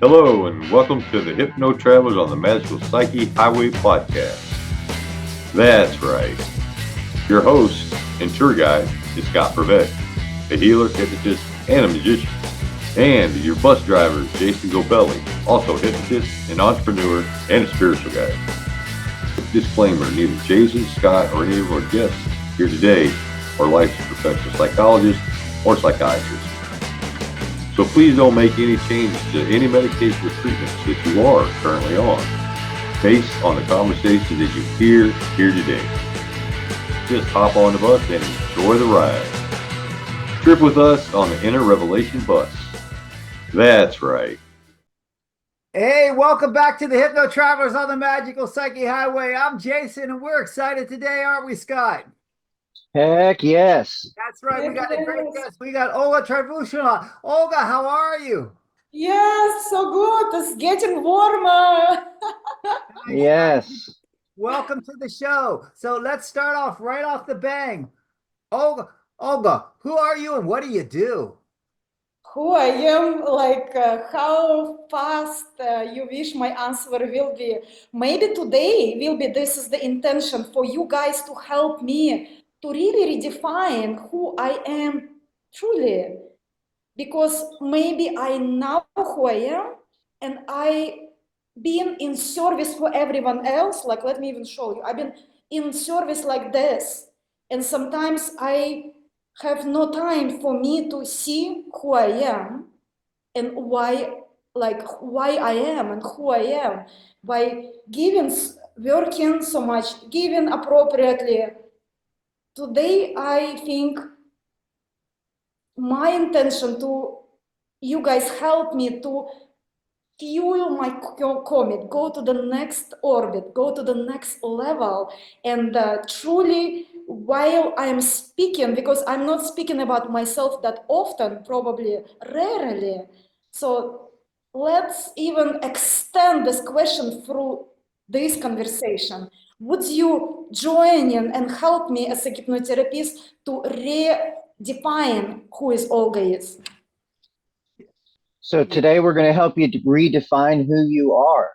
Hello, and welcome to the Hypno Travelers on the Magical Psyche Highway podcast. That's right. Your host and tour guide is Scott Prevett, a healer, hypnotist, and a magician. And your bus driver is Jason Gobelli, also a hypnotist, an entrepreneur, and a spiritual guide. Disclaimer, neither Jason, Scott, or any of our guests here today are licensed professional psychologists or psychiatrists. So please don't make any changes to any medication or treatments that you are currently on based on the conversation that you hear here today. Just hop on the bus and enjoy the ride. Trip with us on the Inner Revelation bus. That's right. Hey, welcome back to the Hypno Travelers on the Magical Psyche Highway. I'm Jason, and we're excited today, aren't we, Scott? Heck yes. That's right. We got a great guest. We got Olga Lavruhina. Olga, how are you? Yes, so good. It's getting warmer. Yes. Welcome to the show. So let's start off right off the bang. Olga, who are you and what do you do? Who I am, how fast you wish my answer will be. Maybe today will be, this is the intention for you guys to help me to really redefine who I am truly. Because maybe I know who I am and I been in service for everyone else. Like, let me even show you. I've been in service like this. And sometimes I have no time for me to see who I am and why I am and who I am. By working so much, giving appropriately. Today, I think my intention to you guys help me to fuel my comet, go to the next orbit, go to the next level. And truly, while I'm speaking, because I'm not speaking about myself that often, probably rarely. So let's even extend this question through this conversation. Would you join in and help me as a hypnotherapist to redefine who is Olga is? So today we're going to help you to redefine who you are.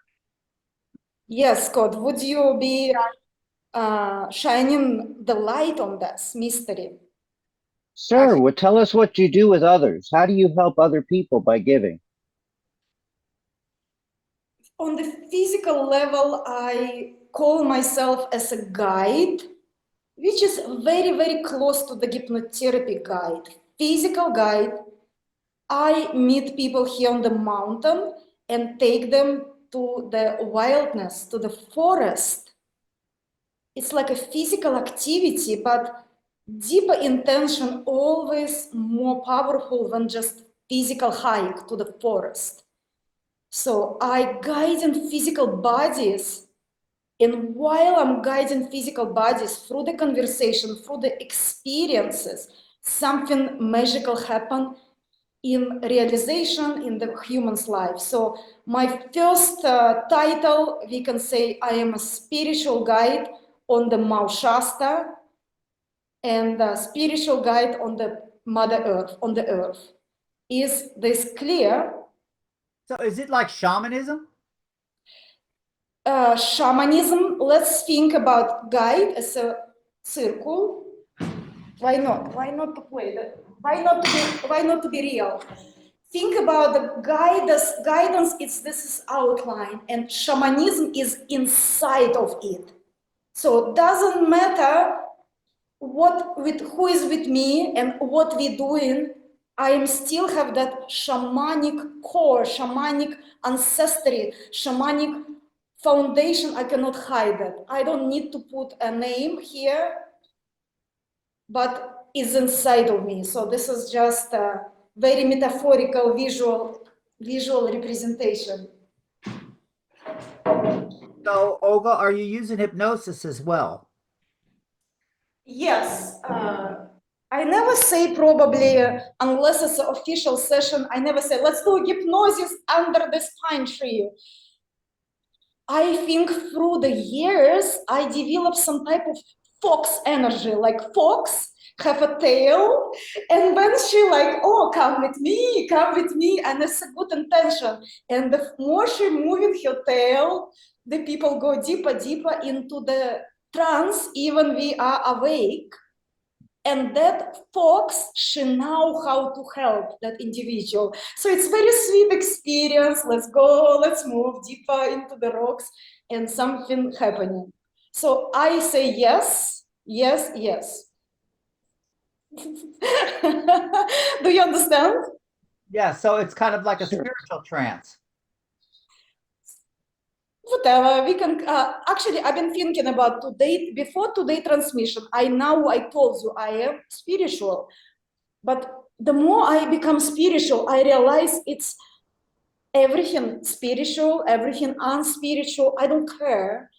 Yes, Scott, would you be shining the light on this mystery? Sure. Well, tell us what you do with others. How do you help other people by giving? On the physical level, I call myself as a guide, which is very, very close to the hypnotherapy guide, physical guide. I meet people here on the mountain and take them to the wildness, to the forest. It's like a physical activity, but deeper intention always more powerful than just physical hike to the forest. So I guide in physical bodies, and while I'm guiding physical bodies through the conversation, through the experiences, something magical happens in realization in the human's life. So my first title, we can say I am a spiritual guide on the Mount Shasta and a spiritual guide on the Mother Earth, on the Earth. Is this clear? So is it like shamanism? Shamanism, let's think about guide as a circle. Why not? Why not to play that? Why not to be real? Think about the guidance. This is outline, and shamanism is inside of it. So it doesn't matter who is with me and what we're doing. I still have that shamanic core, shamanic ancestry, shamanic foundation. I cannot hide that. I don't need to put a name here, but it's inside of me. So this is just a very metaphorical visual representation. So, Olga, are you using hypnosis as well? Yes. I never say probably, unless it's an official session, I never say, let's do hypnosis under this pine tree. I think through the years, I developed some type of fox energy, like fox have a tail, and when she like, oh, come with me, and it's a good intention. And the more she moving her tail, the people go deeper into the trance, even we are awake. And that fox, she know how to help that individual. So it's very sweet experience. Let's go, let's move deeper into the rocks and something happening. So I say yes, yes, yes. Do you understand? Yeah, so it's kind of like a spiritual trance. Whatever we can. Actually, I've been thinking about today. Before today transmission, I told you I am spiritual, but the more I become spiritual, I realize it's everything spiritual, everything unspiritual. I don't care.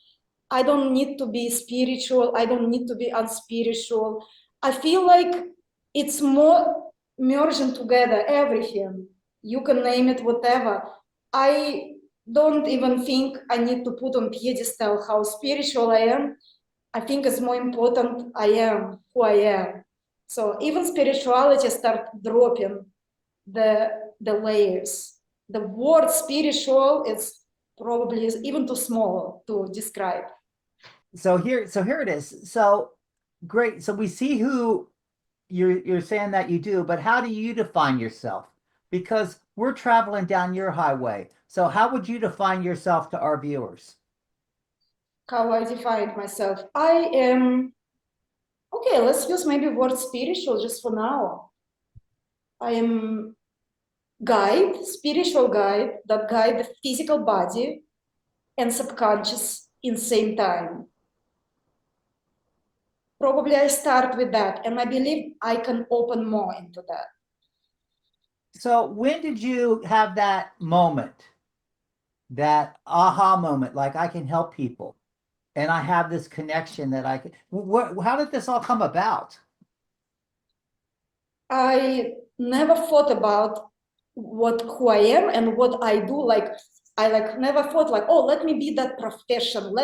I don't need to be spiritual. I don't need to be unspiritual. I feel like it's more merging together, everything. You can name it whatever. I don't even think I need to put on pedestal how spiritual I am. I think it's more important I am who I am. So even spirituality start dropping the layers. The word spiritual is probably even too small to describe. So here it is. So great. So we see who you're saying that you do, but how do you define yourself? Because we're traveling down your highway. So how would you define yourself to our viewers? How I define myself? I am, okay, let's use maybe word spiritual just for now. I am guide, spiritual guide that guide the physical body and subconscious in same time. Probably I start with that, and I believe I can open more into that. So when did you have that moment, that aha moment, like I can help people and I have this connection that I can, how did this all come about? I never thought about who I am and what I do. I never thought like, oh, let me be that profession.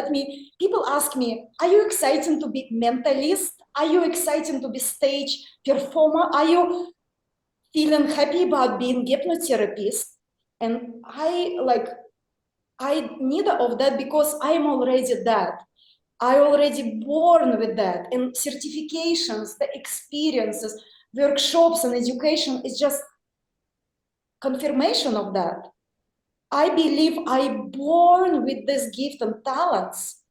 People ask me, are you excited to be mentalist? Are you excited to be stage performer? Are you feeling happy about being hypnotherapist? And I neither of that, because I'm already that. I already born with that, and certifications, the experiences, workshops and education is just confirmation of that. I believe I born with this gift and talents,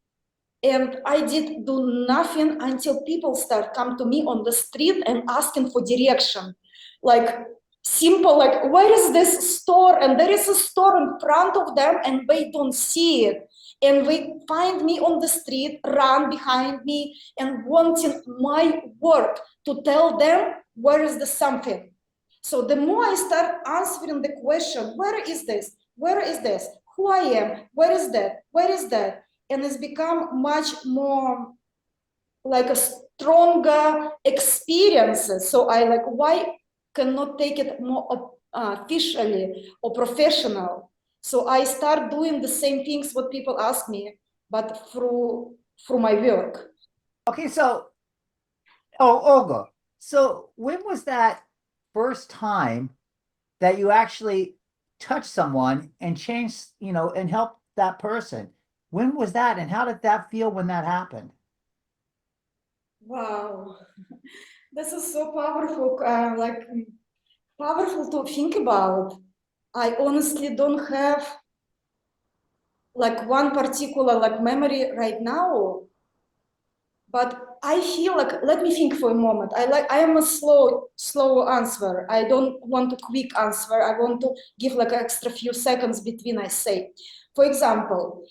and I did do nothing until people start come to me on the street and asking for direction. Like simple, like, where is this store? And there is a store in front of them and they don't see it. And they find me on the street, run behind me and wanting my work to tell them where is the something. So the more I start answering the question, where is this? Where is this? Who I am? Where is that? Where is that? And it's become much more like a stronger experiences. So I like, why cannot take it more officially or professional? So I start doing the same things what people ask me, but through my work. Okay, so, oh, Olga, so when was that first time that you actually touched someone and changed, and helped that person? When was that, and how did that feel when that happened? Wow, this is so powerful, powerful to think about. I honestly don't have like one particular memory right now, but I feel like, let me think for a moment. I am a slow answer. I don't want a quick answer. I want to give like an extra few seconds between I say. For example,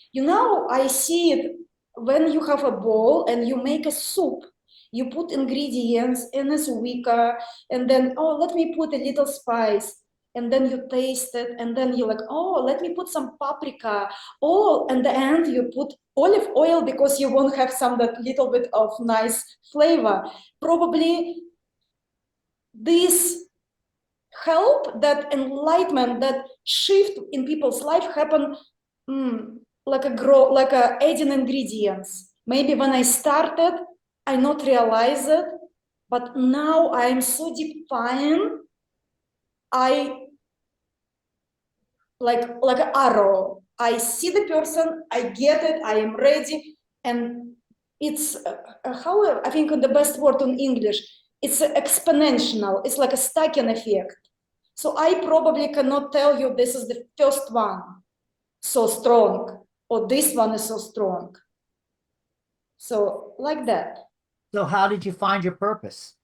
I see it when you have a bowl and you make a soup. You put ingredients and it's weaker, and then, oh, let me put a little spice, and then you taste it, and then you're like, oh, let me put some paprika. Oh, and the end you put olive oil because you won't have some that little bit of nice flavor. Probably this help, that enlightenment, that shift in people's life happen like a adding ingredients. Maybe when I started, I not realize it, But now I am so defiant. I like an arrow. I see the person, I get it, I am ready, and it's how I think the best word in English. It's exponential. It's like a stacking effect. So I probably cannot tell you this is the first one so strong, or this one is so strong. So like that. So how did you find your purpose?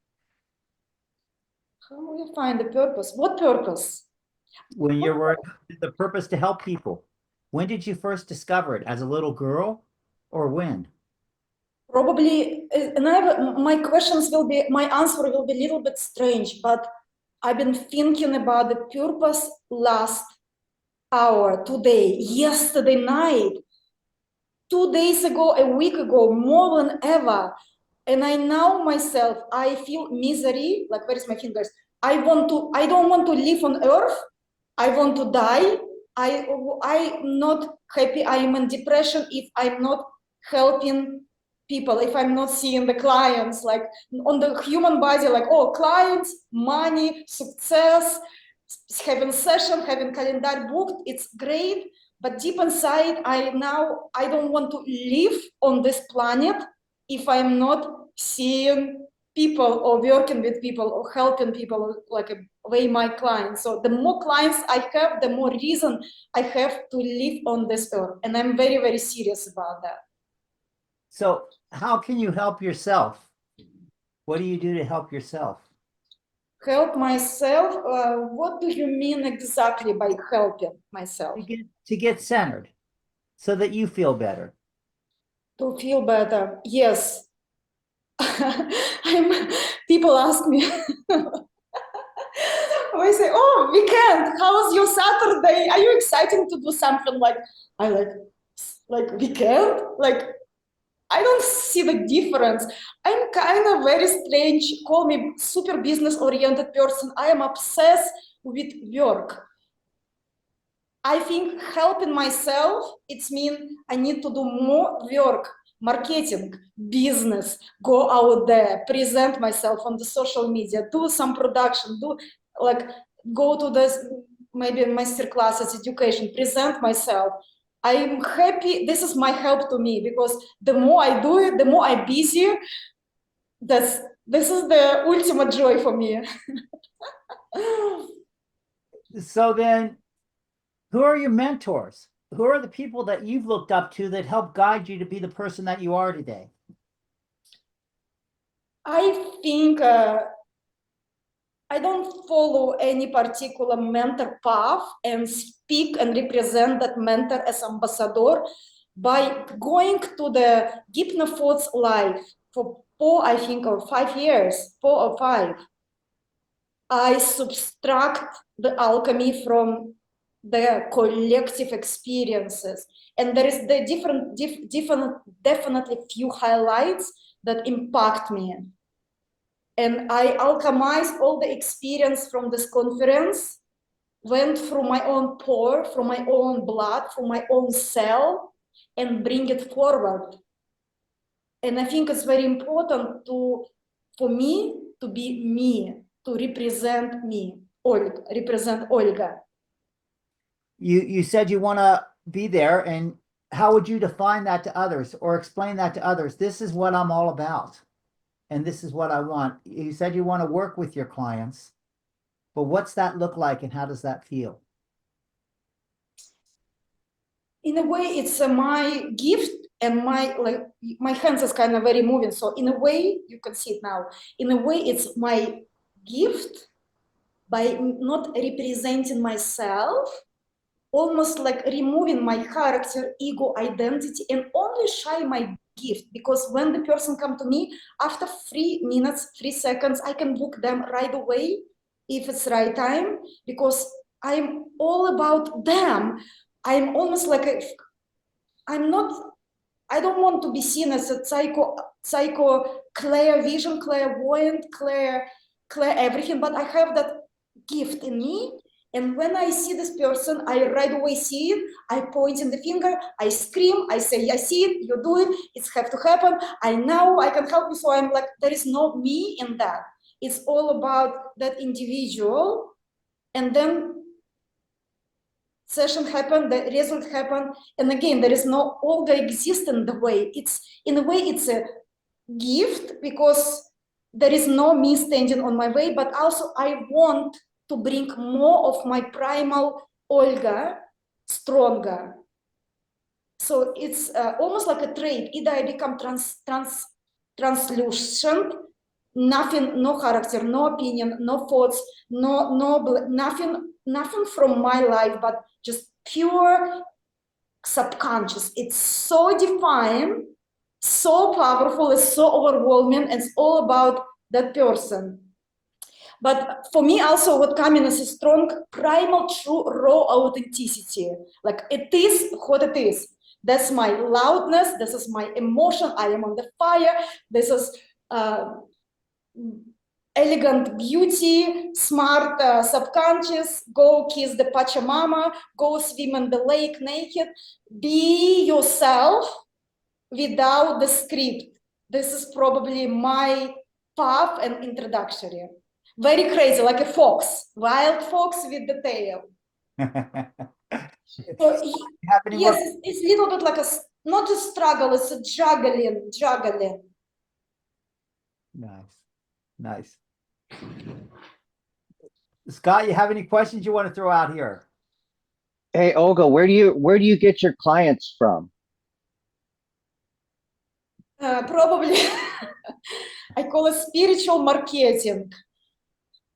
How do you find the purpose? What purpose? When you were the purpose to help people. When did you first discover it? As a little girl, or when? Probably, and my answer will be a little bit strange, but I've been thinking about the purpose last hour, today, yesterday night, 2 days ago, a week ago, more than ever. And I know myself, I feel misery, like where is my fingers? I don't want to live on earth. I want to die. I'm not happy. I am in depression if I'm not helping people, if I'm not seeing the clients, like on the human body, like, oh, clients, money, success, having session, having calendar booked, it's great. But deep inside, I don't want to live on this planet if I'm not seeing people or working with people or helping people like a way my clients. So the more clients I have, the more reason I have to live on this earth. And I'm very, very serious about that. So how can you help yourself? What do you do to help yourself? Help myself? What do you mean exactly by helping myself? To get centered so that you feel better. To feel better, yes. People ask me, I say, oh, weekend, how's your Saturday? Are you excited to do something like, I like weekend? Like, I don't see the difference. I'm kind of very strange, call me super business oriented person. I am obsessed with work. I think helping myself, it's mean I need to do more work, marketing, business, go out there, present myself on the social media, do some production, do like go to this maybe master classes, education, present myself. I'm happy. This is my help to me because the more I do it, the more I'm busy. This is the ultimate joy for me. So then, who are your mentors? Who are the people that you've looked up to that help guide you to be the person that you are today? I think I don't follow any particular mentor path and speak and represent that mentor as ambassador. By going to the Hypnothoughts live for 5 years, 4 or 5, I subtract the alchemy from the collective experiences. And there is the definitely few highlights that impact me. And I alchemized all the experience from this conference, went through my own pore, from my own blood, from my own cell, and bring it forward. And I think it's very important for me to be me, to represent me, Olga, represent Olga. You said you want to be there, and how would you define that to others or explain that to others? This is what I'm all about, and this is what I want. You said you want to work with your clients, but what's that look like, and how does that feel? In a way, it's my gift, and my hands is kind of very moving. So in a way, you can see it now. In a way, it's my gift by not representing myself, almost like removing my character, ego, identity, and only share my gift. Because when the person come to me, after 3 minutes, 3 seconds, I can book them right away if it's right time, because I'm all about them. I'm almost like I don't want to be seen as a psycho clear vision, clairvoyant, clear everything, but I have that gift in me, And when I see this person, I right away see it, I point in the finger, I scream, I say, I see it, you do it, it's have to happen, I know I can help you. So I'm like, there is no me in that. It's all about that individual. And then session happened, the result happened. And again, there is no Olga exists in the way. It's in a way, it's a gift because there is no me standing on my way, but also I want to bring more of my primal Olga stronger. So it's almost like a trait. Either I become translucent, nothing, no character, no opinion, no thoughts, nothing from my life, but just pure subconscious. It's so defined, so powerful, it's so overwhelming, and it's all about that person. But for me also what coming is a strong primal true raw authenticity. Like it is what it is. That's my loudness, this is my emotion, I am on the fire, this is elegant beauty, smart subconscious, go kiss the Pachamama, go swim in the lake naked, be yourself without the script. This is probably my path and introductory. Very crazy, like a fox, wild fox with the tail. So yes, it's a little bit like a, not a struggle, it's a juggling. Nice. Scott, you have any questions you want to throw out here? Hey, Olga, where do you get your clients from? Probably, I call it spiritual marketing.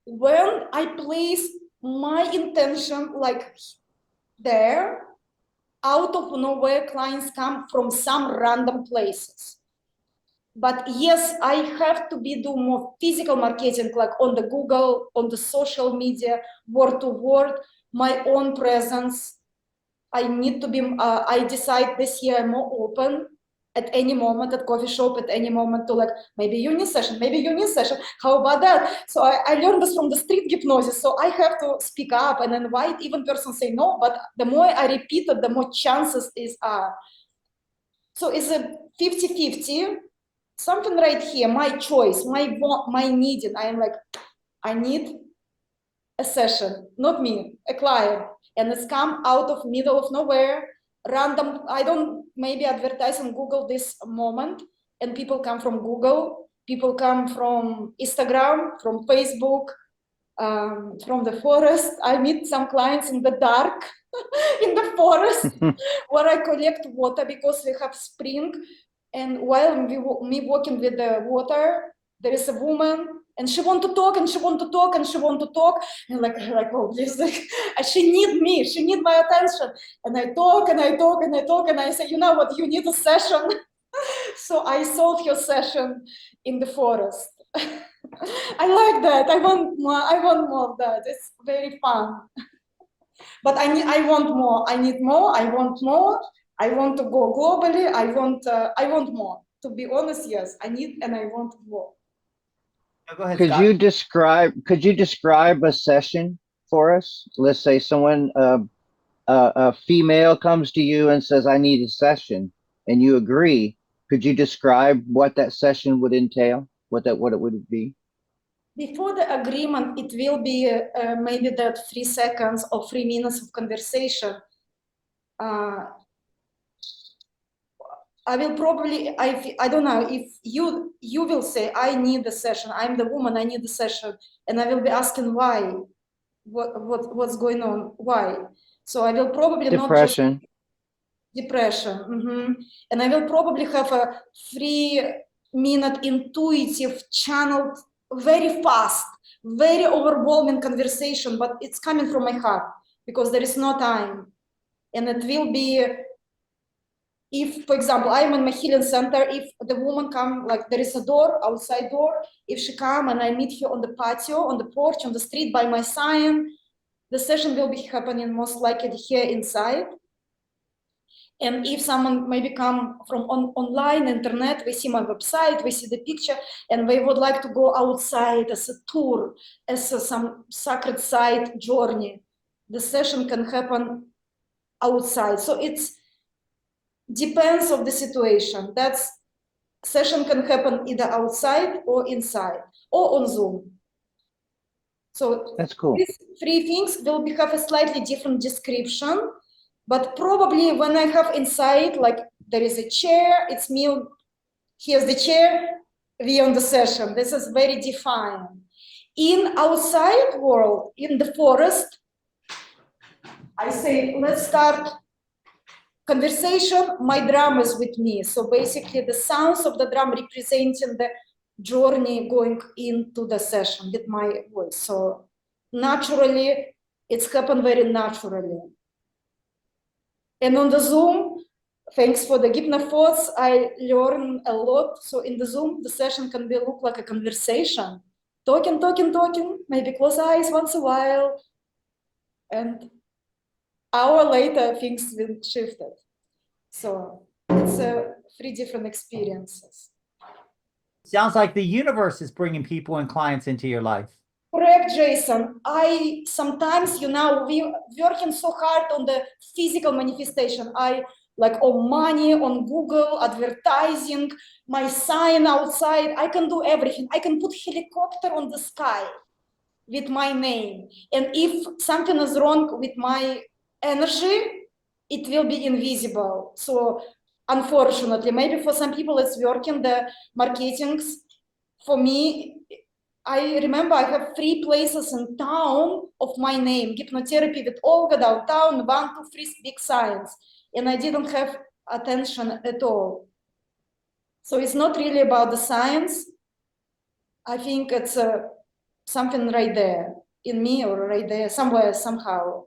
When I place my intention like there, out of nowhere, clients come from some random places. But yes, I have to do more physical marketing, like on the Google, on the social media, word to word, my own presence. I need to be, I decide this year I'm more open at any moment, at coffee shop, at any moment to like, maybe you need session, how about that? So I learned this from the street hypnosis. So I have to speak up and invite even person say no, but the more I repeat it, the more chances is so it's a 50-50, something right here, my choice, my needing. I am like, I need a session, not me, a client. And it's come out of middle of nowhere, random. I don't maybe advertise on Google this moment, and people come from Google, people come from Instagram, from Facebook, from the forest. I meet some clients in the dark, in the forest, where I collect water because we have spring. And while me walking with the water, there is a woman, and she want to talk, and she want to talk, and she want to talk, and like oh please, like, she need me, she need my attention, and I talk and I talk and I talk, and I say, you know what, you need a session. So I sold your session in the forest. I like that. I want more of that. It's very fun. But I want more. I need more. I want more. I want to go globally. I want more. To be honest, yes, I need and I want more. Go ahead, Could Scott. you describe a session for us? Let's say someone, a female comes to you and says, I need a session, and you agree. Could you describe what that session would entail? What it would be? Before the agreement, it will be maybe that 3 seconds or 3 minutes of conversation. I will probably, I don't know, if you will say, I need a session, I'm the woman, I need a session, and I will be asking why, what's going on, why? So I will probably depression. not just depression, and I will probably have a 3-minute intuitive channeled, very fast, very overwhelming conversation, but it's coming from my heart because there is no time, and it will be. If, for example, I'm in my healing center, if the woman come, like there is a door, outside door, if she come and I meet her on the patio, on the porch, on the street by my sign, the session will be happening most likely here inside. And if someone maybe come from online, internet, we see my website, we see the picture, and we would like to go outside as a tour, as some sacred site journey. the session can happen outside. So it's depends of the situation. That's session can happen either outside or inside or on Zoom. So That's cool. these three things will have a slightly different description, but probably when I have inside, like there is a chair, it's me, here's the chair, we on the session. This is very defined. In outside world, in the forest, I say, let's start conversation, my drum is with me. So basically the sounds of the drum representing the journey going into the session with my voice. So naturally, it's happened very naturally. And on the Zoom, thanks for the Hypnothoughts, I learn a lot. So in the Zoom, the session can be look like a conversation. Talking, maybe close eyes once a while. And hour later, things will shifted. So it's three different experiences. Sounds like the universe is bringing people and clients into your life. Correct, Jason. I sometimes, we working so hard on the physical manifestation. I like on money, on Google, advertising, my sign outside. I can do everything. I can put helicopter on the sky with my name. And if something is wrong with my energy, it will be invisible. So unfortunately, maybe for some people it's working, the marketings. For me, I remember I have 3 places in town of my name, hypnotherapy with Olga downtown, 1, 2, 3 big signs. And I didn't have attention at all. So it's not really about the science. I think it's something right there in me or right there, somewhere, somehow.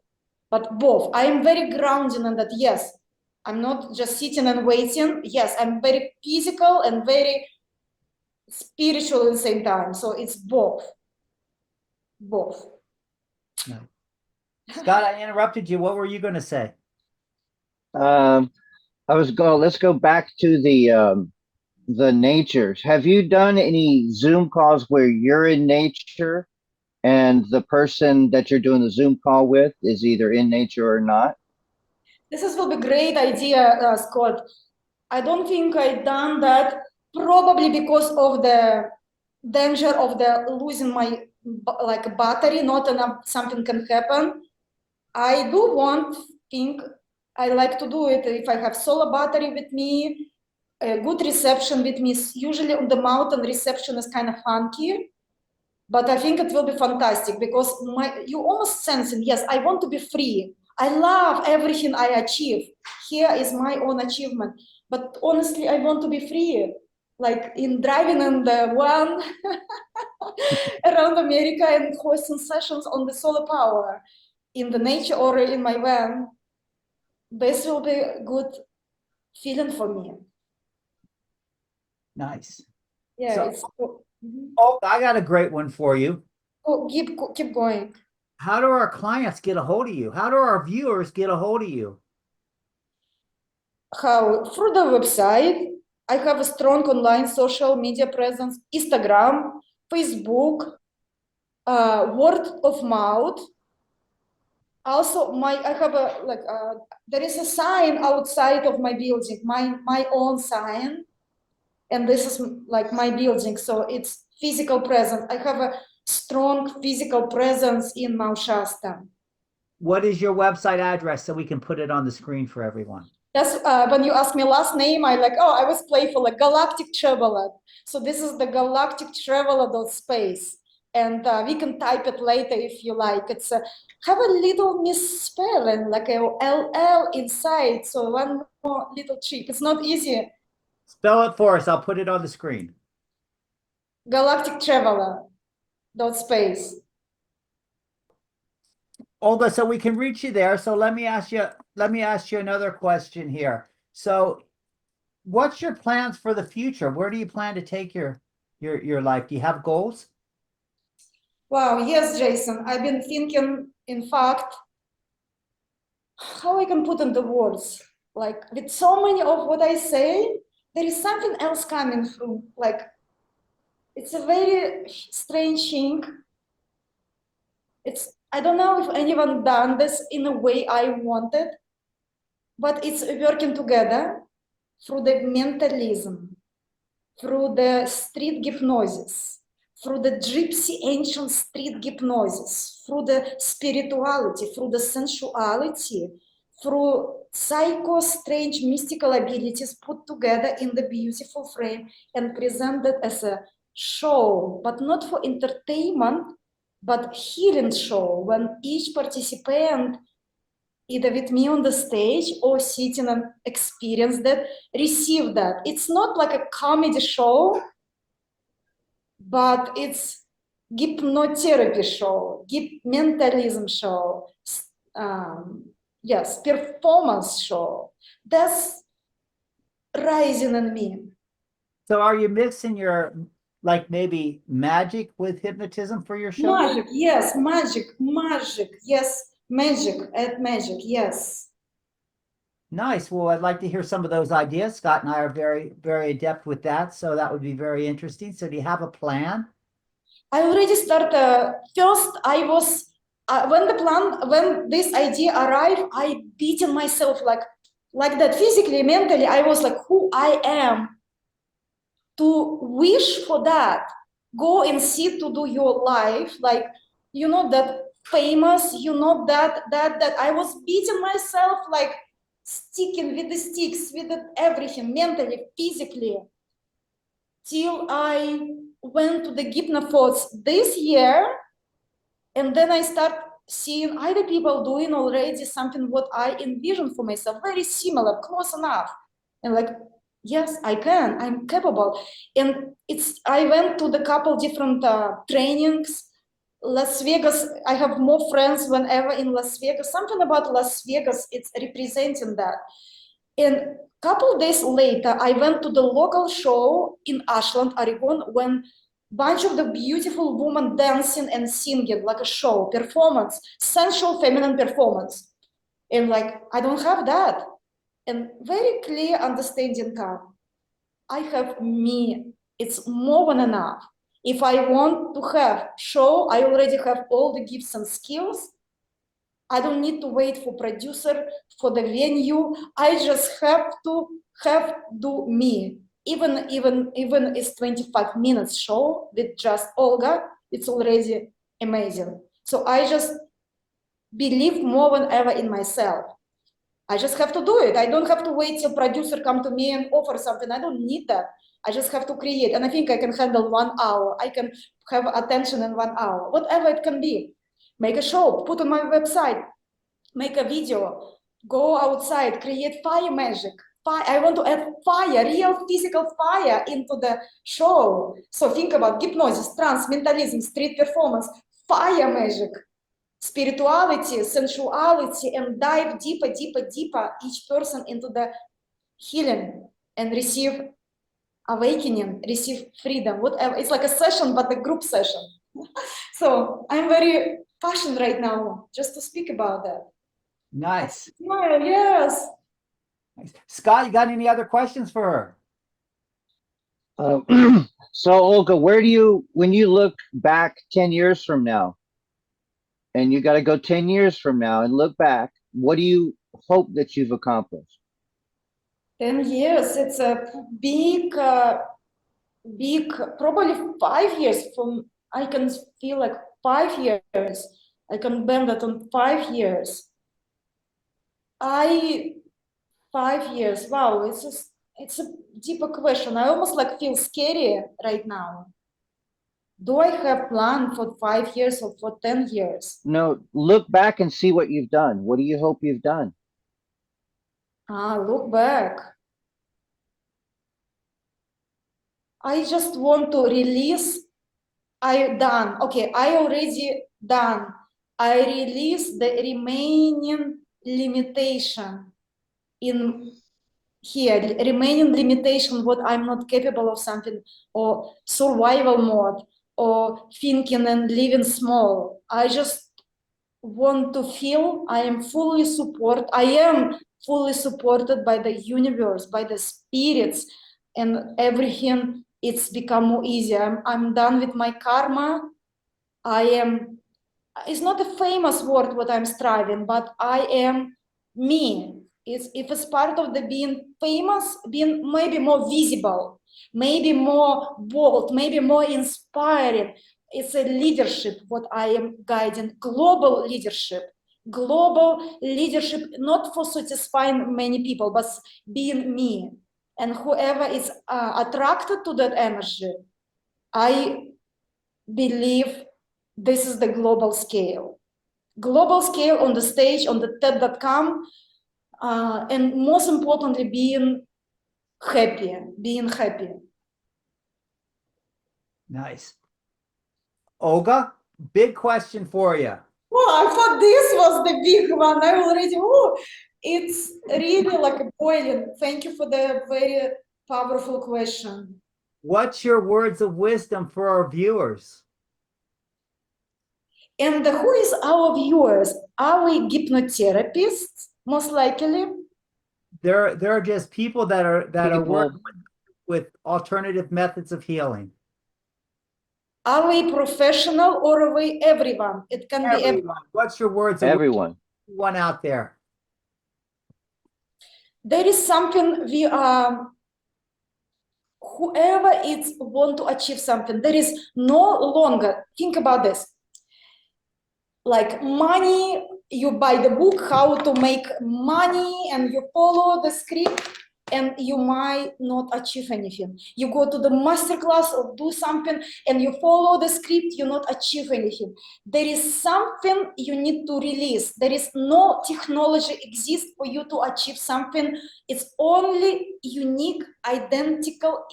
But both. I am very grounded in that, yes. I'm not just sitting and waiting. Yes, I'm very physical and very spiritual at the same time. So it's both. Both. No. Scott, I interrupted you. What were you going to say? Let's go back to the natures. Have you done any Zoom calls where you're in nature and the person that you're doing the Zoom call with is either in nature or not? This will be a great idea, Scott. I don't think I've done that, probably because of the danger of the losing my like battery, not enough, something can happen. I do want think I like to do it if I have solar battery with me, a good reception with me. Usually on the mountain reception is kind of funky, but I think it will be fantastic because you almost sensing, yes, I want to be free. I love everything I achieve. Here is my own achievement. But honestly, I want to be free. Like in driving in the van around America and hosting sessions on the solar power in the nature or in my van. This will be a good feeling for me. Nice. Yeah, So, it's cool. Oh, I got a great one for you. Oh, keep going. How do our clients get a hold of you? How do our viewers get a hold of you? How? Through the website. I have a strong online social media presence, Instagram, Facebook, word of mouth. Also, I have there is a sign outside of my building, my own sign, and this is like my building, so it's physical presence. I have a strong physical presence in Mount Shasta. What is your website address so we can put it on the screen for everyone? That's when you ask me last name, I was playful, like Galactic Traveler. So this is the Galactic Traveler.space. And we can type it later if you like. It's have a little misspelling, like a LL inside. So one more little trick. It's not easy. Spell it for us. I'll put it on the screen. Galactic Traveler.space. Olga, so we can reach you there. So let me ask you another question here. So what's your plans for the future? Where do you plan to take your life? Do you have goals? Wow, yes, Jason. I've been thinking, in fact, how I can put into words. Like with so many of what I say, there is something else coming through. Like it's a very strange thing. It's I don't know if anyone done this in a way I wanted, but it's working together through the mentalism, through the street hypnosis, through the gypsy ancient street hypnosis, through the spirituality, through the sensuality, through psycho strange mystical abilities put together in the beautiful frame and presented as a show, but not for entertainment, but healing show, when each participant, either with me on the stage or sitting and experience that, receive that. It's not like a comedy show, but it's hypnotherapy show, mentalism show, yes, performance show. That's rising in me. So are you mixing your, like maybe magic with hypnotism for your show? Magic, yes, magic, yes, magic, yes. Nice. Well, I'd like to hear some of those ideas. Scott and I are very, very adept with that. So that would be very interesting. So do you have a plan? I already started. First, I was when this idea arrived, I beaten myself like that physically, mentally. I was like, who I am to wish for that. Go and see to do your life, like that famous, that I was beating myself, like sticking with the sticks, with everything, mentally, physically, till I went to the Hypnothoughts this year, and then I start seeing other people doing already something what I envisioned for myself, very similar, close enough, and like, yes, I can, I'm capable. And I went to the couple different trainings. Las Vegas, I have more friends whenever in Las Vegas. Something about Las Vegas, it's representing that. And a couple days later, I went to the local show in Ashland, Oregon, when bunch of the beautiful women dancing and singing, like a show, performance, sensual feminine performance. And like, I don't have that. And very clear understanding come. I have me. It's more than enough. If I want to have show, I already have all the gifts and skills. I don't need to wait for producer, for the venue. I just have to do me. Even it's 25 minutes show with just Olga, it's already amazing. So I just believe more than ever in myself. I just have to do it. I don't have to wait till producer come to me and offer something. I don't need that. I just have to create. And I think I can handle 1 hour. I can have attention in 1 hour, whatever it can be. Make a show, put on my website, make a video, go outside, create fire magic. I want to add fire, real physical fire into the show. So think about hypnosis, trance, mentalism, street performance, fire magic, spirituality, sensuality, and dive deeper, each person into the healing and receive awakening, receive freedom, whatever. It's like a session, but a group session. So I'm very passionate right now just to speak about that. Nice. Smile, yes. Nice. Scott, you got any other questions for her? So Olga, when you look back 10 years from now, and you got to go 10 years from now and look back, what do you hope that you've accomplished? 10 years, it's a big, probably 5 years I can feel like 5 years. I can bend it on 5 years. 5 years, wow, it's a deeper question. I almost like feel scary right now. Do I have plan for 5 years or for 10 years? No, look back and see what you've done. What do you hope you've done? Look back. I just want to release. I already done. I release the remaining limitation in here, remaining limitation, what I'm not capable of something, or survival mode, or thinking and living small. I just want to feel I am fully supported by the universe, by the spirits, and everything. It's become more easier. I'm done with my karma. I it's not a famous word what I'm striving, but I am me. If it's part of the being famous, being maybe more visible, maybe more bold, maybe more inspiring. It's a leadership, what I am guiding, global leadership, not for satisfying many people, but being me. And whoever is attracted to that energy, I believe this is the global scale. Global scale on the stage, on the TED.com, and most importantly, being happy. Nice. Olga, big question for you. Oh, I thought this was the big one. I already, it's really like a boiling. Thank you for the very powerful question. What's your words of wisdom for our viewers? And who is our viewers? Are we hypnotherapists? Most likely. They're just people that are People. working with alternative methods of healing. Are we professional or are we everyone? It can be everyone. What's your words of Everyone. one out there? There is something we are, whoever is want to achieve something, there is no longer, think about this, like money, you buy the book how to make money and you follow the script and you might not achieve anything. You go to the masterclass or do something and you follow the script, you not achieve anything. There is something you need to release. There is no technology exists for you to achieve something. It's only unique, identical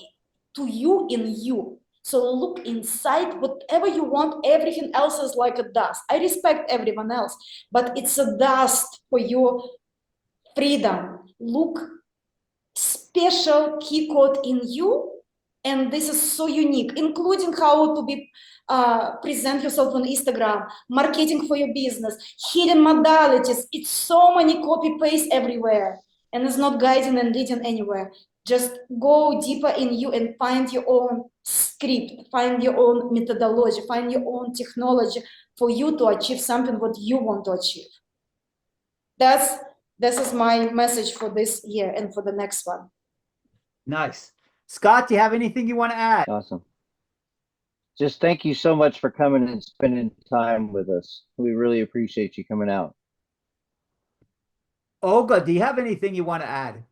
to you in you. So look inside, whatever you want, everything else is like a dust. I respect everyone else, but it's a dust for your freedom. Look, special key code in you, and this is so unique, including how to be present yourself on Instagram, marketing for your business, hidden modalities. It's so many copy paste everywhere, and it's not guiding and leading anywhere. Just go deeper in you and find your own script, find your own methodology, find your own technology for you to achieve something what you want to achieve. This is my message for this year and for the next one. Nice. Scott, do you have anything you want to add? Awesome. Just thank you so much for coming and spending time with us. We really appreciate you coming out. Olga, do you have anything you want to add?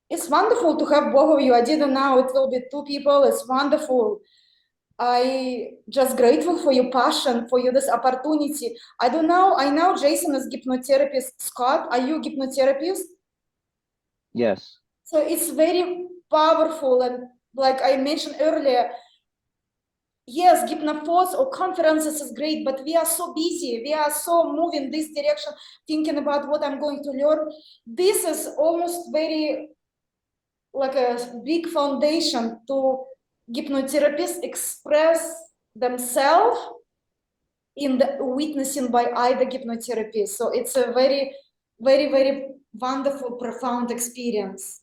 It's wonderful to have both of you. I didn't know it will be two people. It's wonderful. I just grateful for your passion, for you this opportunity. I don't know. I know Jason is hypnotherapist. Scott, are you hypnotherapist? Yes. So it's very powerful, and like I mentioned earlier, yes, Hypnoforce or conferences is great, but we are so busy. We are so moving this direction, thinking about what I'm going to learn. This is almost very like a big foundation to hypnotherapists express themselves in the witnessing by either hypnotherapist. So it's a very, very, very wonderful, profound experience.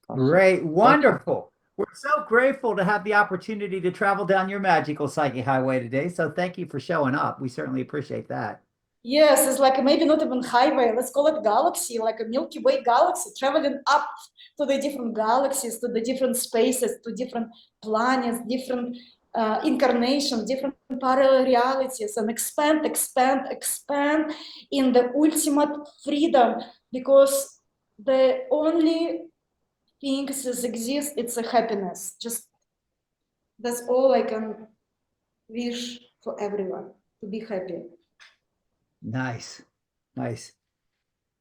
Awesome. Great. Wonderful. We're so grateful to have the opportunity to travel down your magical psyche highway today. So thank you for showing up. We certainly appreciate that. Yes, it's like maybe not even highway, let's call it galaxy, like a Milky Way galaxy, traveling up to the different galaxies, to the different spaces, to different planets, different incarnations, different parallel realities, and expand in the ultimate freedom, because the only things that exist, it's a happiness. Just that's all I can wish for everyone, to be happy. Nice. Nice.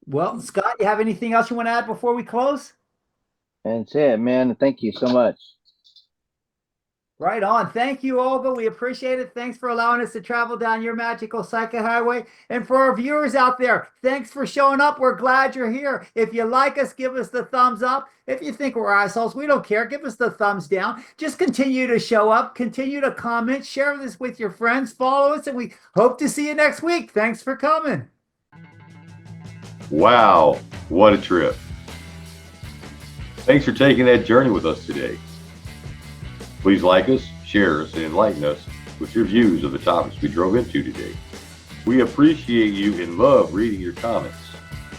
Well, Scott, you have anything else you want to add before we close? That's it, man. Thank you so much. Right on. Thank you, Olga. We appreciate it. Thanks for allowing us to travel down your magical psychic highway. And for our viewers out there, thanks for showing up. We're glad you're here. If you like us, give us the thumbs up. If you think we're assholes, we don't care. Give us the thumbs down. Just continue to show up, continue to comment, share this with your friends, follow us, and we hope to see you next week. Thanks for coming. Wow, what a trip. Thanks for taking that journey with us today. Please like us, share us, and enlighten us with your views of the topics we drove into today. We appreciate you and love reading your comments.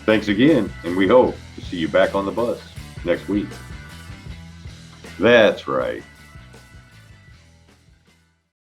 Thanks again, and we hope to see you back on the bus next week. That's right.